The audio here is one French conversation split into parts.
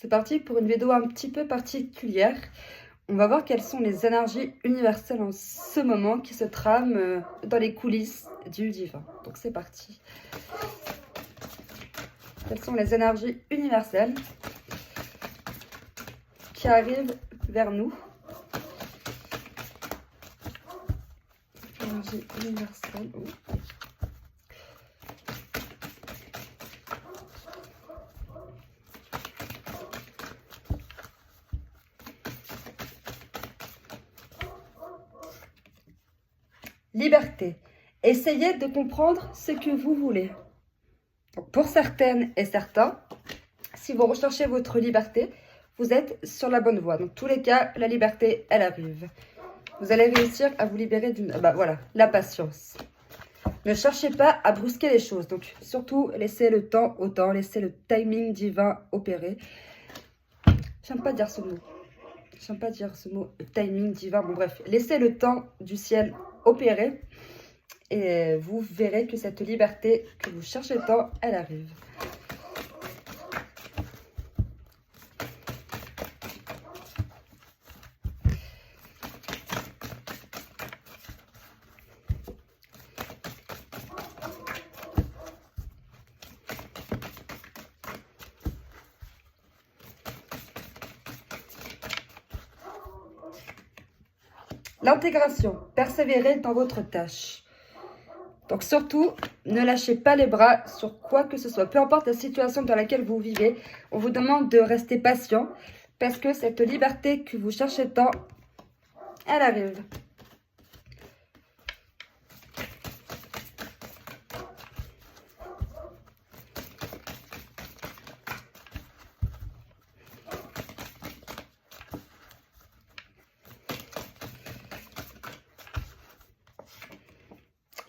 C'est parti pour une vidéo un petit peu particulière. On va voir quelles sont les énergies universelles en ce moment qui se trament dans les coulisses du divin. Donc c'est parti. Quelles sont les énergies universelles qui arrivent vers nous? Énergie universelle. Oh. Liberté. Essayez de comprendre ce que vous voulez. Donc, pour certaines et certains, si vous recherchez votre liberté, vous êtes sur la bonne voie. Dans tous les cas, la liberté, elle arrive. Vous allez réussir à vous libérer d'une... voilà, la patience. Ne cherchez pas à brusquer les choses. Donc, surtout, laissez le temps au temps, laissez le timing divin opérer. J'aime pas dire ce mot. J'aime pas dire ce mot, timing divin. Bon, bref, laissez le temps du ciel opérer. Et vous verrez que cette liberté que vous cherchez tant, elle arrive. L'intégration. Persévérez dans votre tâche. Donc surtout, ne lâchez pas les bras sur quoi que ce soit. Peu importe la situation dans laquelle vous vivez, on vous demande de rester patient parce que cette liberté que vous cherchez tant, elle arrive.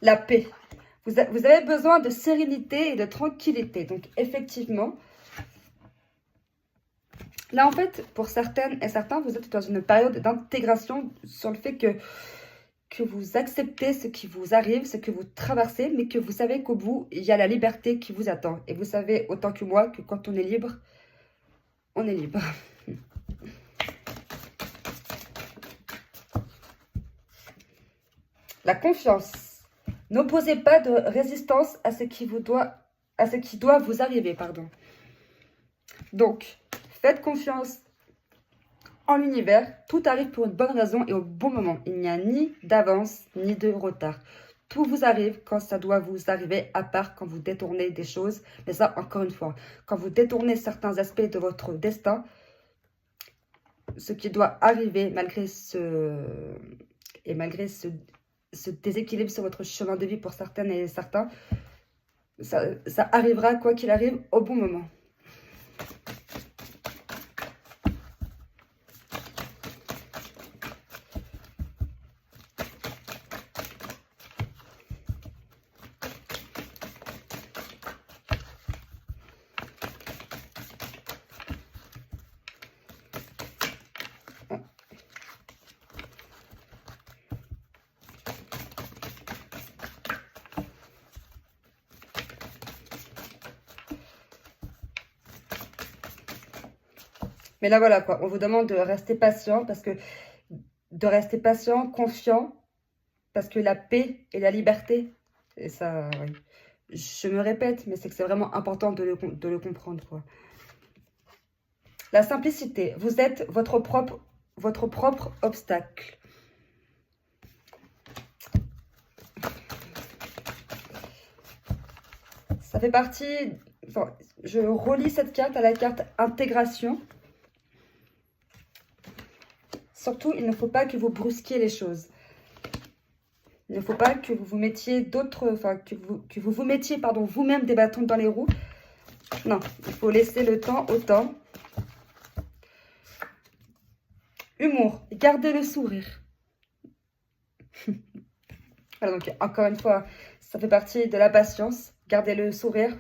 La paix. Vous avez besoin de sérénité et de tranquillité. Donc, effectivement, là, en fait, pour certaines et certains, vous êtes dans une période d'intégration sur le fait que vous acceptez ce qui vous arrive, ce que vous traversez, mais que vous savez qu'au bout, il y a la liberté qui vous attend. Et vous savez, autant que moi, que quand on est libre, on est libre. La confiance. N'opposez pas de résistance à ce qui doit vous arriver, pardon. Donc, faites confiance en l'univers. Tout arrive pour une bonne raison et au bon moment. Il n'y a ni d'avance ni de retard. Tout vous arrive quand ça doit vous arriver, à part quand vous détournez des choses. Mais ça, encore une fois, quand vous détournez certains aspects de votre destin, ce qui doit arriver malgré ce déséquilibre sur votre chemin de vie pour certaines et certains, ça arrivera, quoi qu'il arrive, au bon moment. Mais là, voilà, quoi. On vous demande de rester patient confiant, parce que la paix et la liberté, et ça, oui. Je me répète, mais c'est que c'est vraiment important de le comprendre, quoi. La simplicité. Vous êtes votre propre obstacle. Ça fait partie... Enfin, je relis cette carte à la carte intégration. Surtout, il ne faut pas que vous brusquiez les choses. Il ne faut pas que vous vous mettiez que vous mettiez, pardon, vous-même des bâtons dans les roues. Non, il faut laisser le temps au temps. Humour, gardez le sourire. Voilà, donc encore une fois, ça fait partie de la patience. Gardez le sourire.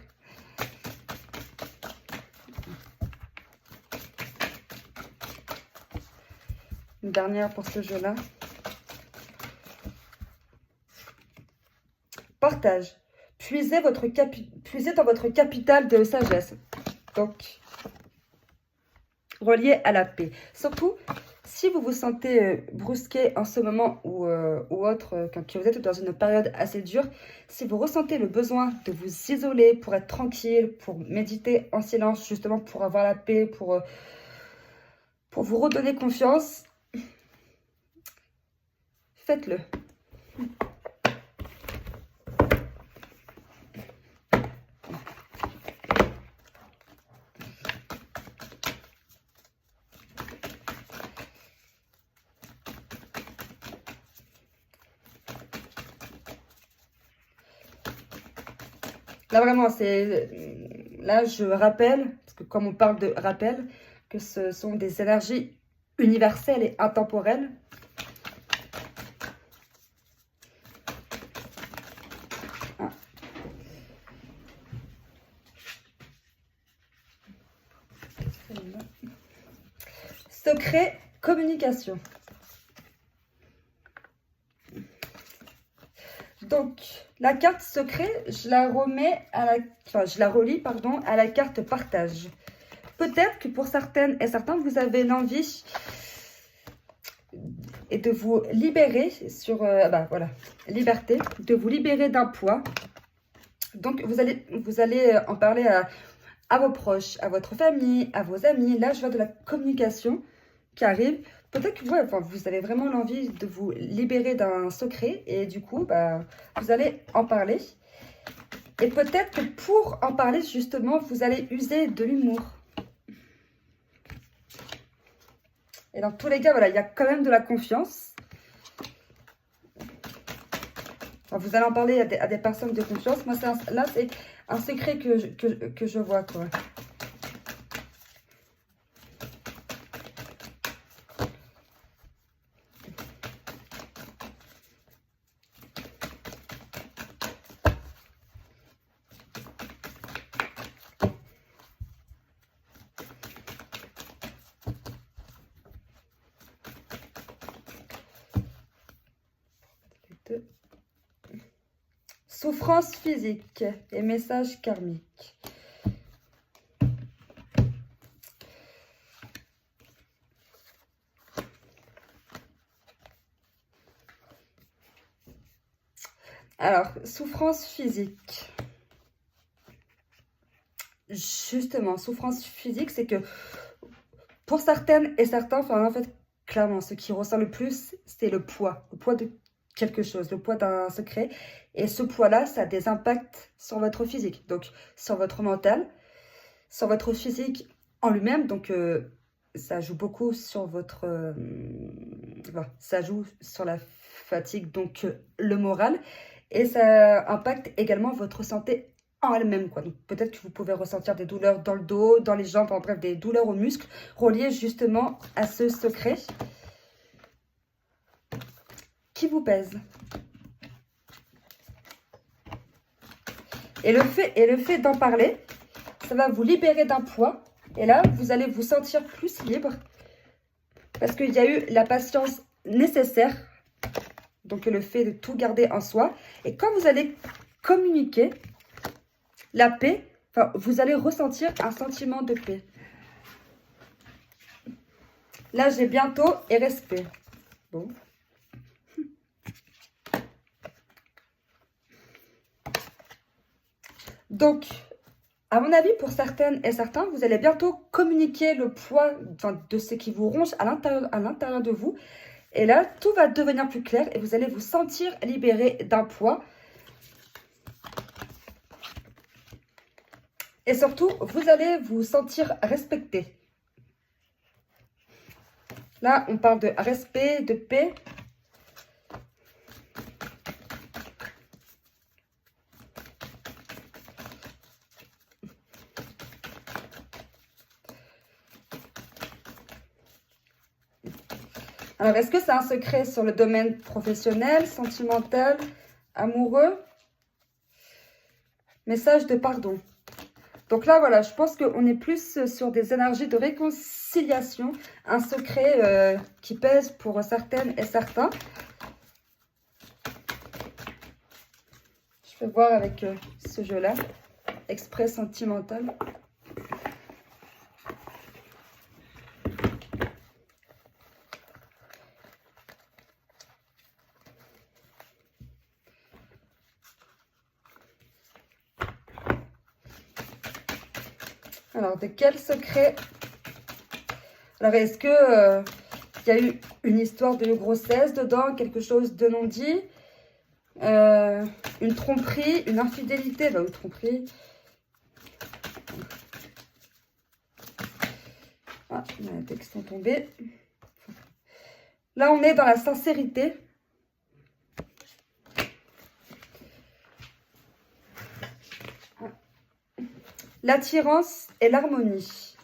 Une dernière pour ce jeu-là. Partage. Puisez dans votre capital de sagesse. Donc, relié à la paix. Surtout, si vous vous sentez brusqué en ce moment ou autre, quand vous êtes dans une période assez dure, si vous ressentez le besoin de vous isoler pour être tranquille, pour méditer en silence, justement pour avoir la paix, pour vous redonner confiance, faites-le. Là, vraiment, là, je rappelle, parce que comme on parle de rappel, que ce sont des énergies universelles et intemporelles. Ah. Secret, communication. Donc, la carte secret, je la relie, pardon, à la carte partage. Peut-être que pour certaines et certains, vous avez l'envie et de vous libérer sur, voilà, liberté, de vous libérer d'un poids. Donc, vous allez en parler à vos proches, à votre famille, à vos amis. Là, je vois de la communication qui arrive. Peut-être que vous avez vraiment l'envie de vous libérer d'un secret et du coup, vous allez en parler. Et peut-être que pour en parler, justement, vous allez user de l'humour. Et dans tous les cas, voilà, il y a quand même de la confiance. Enfin, vous allez en parler à des personnes de confiance. Moi, là, c'est un secret que je vois, quoi. Souffrance physique et message karmique. Alors, souffrance physique. Justement, souffrance physique, c'est que pour certaines et certains, en fait, clairement, ce qui ressent le plus, c'est le poids de quelque chose, le poids d'un secret. Et ce poids-là, ça a des impacts sur votre physique, donc sur votre mental, sur votre physique en lui-même. Donc, ça joue beaucoup sur ça joue sur la fatigue, donc le moral. Et ça impacte également votre santé en elle-même, quoi. Donc, peut-être que vous pouvez ressentir des douleurs dans le dos, dans les jambes, en bref, des douleurs aux muscles reliées justement à ce secret qui vous pèse. Et le fait d'en parler, ça va vous libérer d'un poids. Et là, vous allez vous sentir plus libre parce qu'il y a eu la patience nécessaire. Donc, le fait de tout garder en soi. Et quand vous allez communiquer la paix, vous allez ressentir un sentiment de paix. Là, j'ai bientôt et respect. Bon. Donc, à mon avis, pour certaines et certains, vous allez bientôt communiquer le poids de ce qui vous ronge à l'intérieur de vous. Et là, tout va devenir plus clair et vous allez vous sentir libéré d'un poids. Et surtout, vous allez vous sentir respecté. Là, on parle de respect, de paix. Alors, est-ce que c'est un secret sur le domaine professionnel, sentimental, amoureux? Message de pardon. Donc là, voilà, je pense qu'on est plus sur des énergies de réconciliation, un secret qui pèse pour certaines et certains. Je vais voir avec ce jeu-là, exprès sentimental. Alors, de quel secret? Alors, est-ce que il y a eu une histoire de grossesse dedans, quelque chose de non dit, une tromperie, une infidélité, une tromperie. Ah, il y a des textes qui sont tombés. Là, on est dans la sincérité. L'attirance et l'harmonie.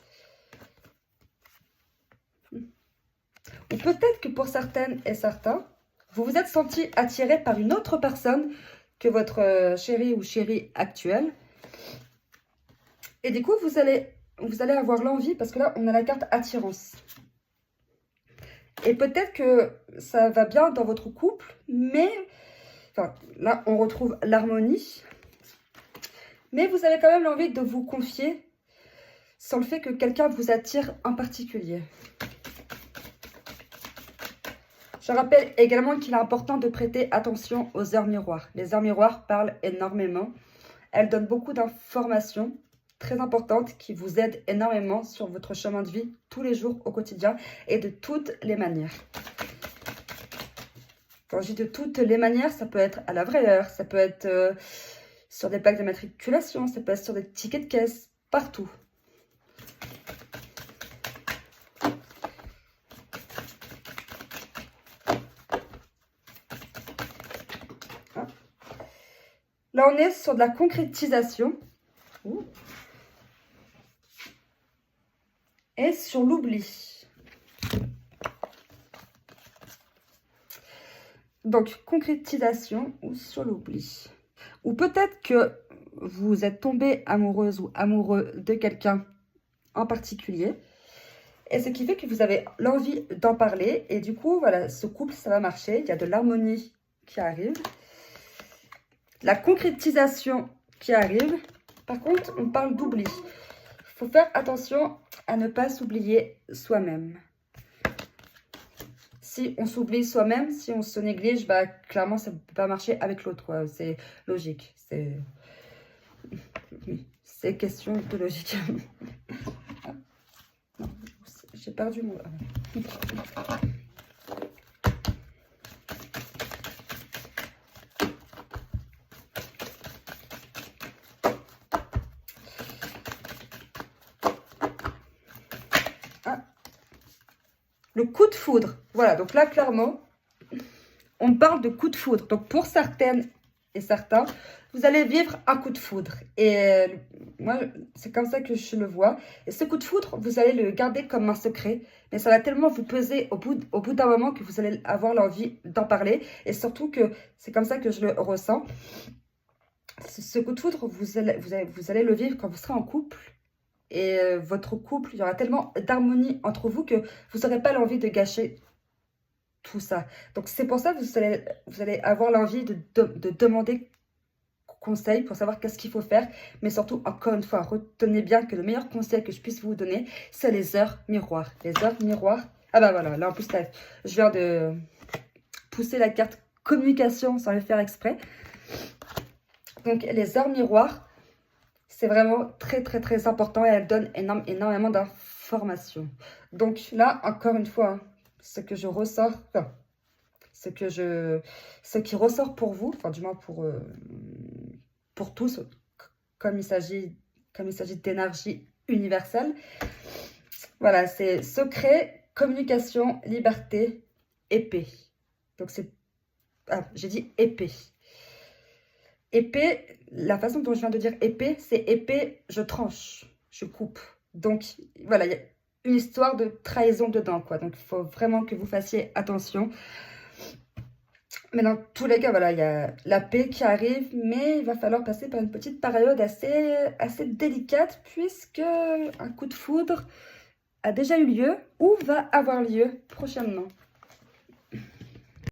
Ou peut-être que pour certaines et certains, vous vous êtes senti attiré par une autre personne que votre chéri ou chérie actuelle. Et du coup, vous allez avoir l'envie, parce que là, on a la carte attirance. Et peut-être que ça va bien dans votre couple, mais... Enfin, là, on retrouve l'harmonie. Mais vous avez quand même l'envie de vous confier sur le fait que quelqu'un vous attire en particulier. Je rappelle également qu'il est important de prêter attention aux heures miroirs. Les heures miroirs parlent énormément. Elles donnent beaucoup d'informations très importantes qui vous aident énormément sur votre chemin de vie tous les jours au quotidien et de toutes les manières. Quand je dis de toutes les manières, ça peut être à la vraie heure, ça peut être sur des plaques de matriculation, ça peut être sur des tickets de caisse, partout. Là, on est sur de la concrétisation. Et sur l'oubli. Donc, concrétisation ou sur l'oubli. Ou peut-être que vous êtes tombé amoureuse ou amoureux de quelqu'un en particulier. Et ce qui fait que vous avez l'envie d'en parler. Et du coup, voilà, ce couple, ça va marcher. Il y a de l'harmonie qui arrive. La concrétisation qui arrive. Par contre, on parle d'oubli. Il faut faire attention à ne pas s'oublier soi-même. Si on s'oublie soi-même, si on se néglige, bah, clairement, ça ne peut pas marcher avec l'autre. C'est logique. C'est question de logique. Non, j'ai perdu mon... Le coup de foudre. Voilà, donc là, clairement, on parle de coup de foudre. Donc, pour certaines et certains, vous allez vivre un coup de foudre. Et moi, c'est comme ça que je le vois. Et ce coup de foudre, vous allez le garder comme un secret. Mais ça va tellement vous peser au bout d'un moment que vous allez avoir l'envie d'en parler. Et surtout que c'est comme ça que je le ressens. Ce coup de foudre, vous allez le vivre quand vous serez en couple. Et votre couple, il y aura tellement d'harmonie entre vous que vous n'aurez pas l'envie de gâcher tout ça. Donc, c'est pour ça que vous allez avoir l'envie de demander conseil pour savoir qu'est-ce qu'il faut faire. Mais surtout, encore une fois, retenez bien que le meilleur conseil que je puisse vous donner, c'est les heures miroirs. Les heures miroirs. Ah bah voilà, là en plus, je viens de pousser la carte communication sans le faire exprès. Donc, les heures miroirs, c'est vraiment très, très, très important et elle donne énormément d'informations. Donc là, encore une fois, ce que je ressors, enfin, ce qui ressort pour vous, enfin du moins pour tous, comme il s'agit d'énergie universelle, voilà, c'est secret, communication, liberté, épée. Donc c'est, j'ai dit épée. Épée, la façon dont je viens de dire épée, c'est épée, je tranche, je coupe. Donc, voilà, il y a une histoire de trahison dedans, quoi. Donc, il faut vraiment que vous fassiez attention. Mais dans tous les cas, voilà, il y a la paix qui arrive, mais il va falloir passer par une petite période assez délicate, puisque un coup de foudre a déjà eu lieu ou va avoir lieu prochainement.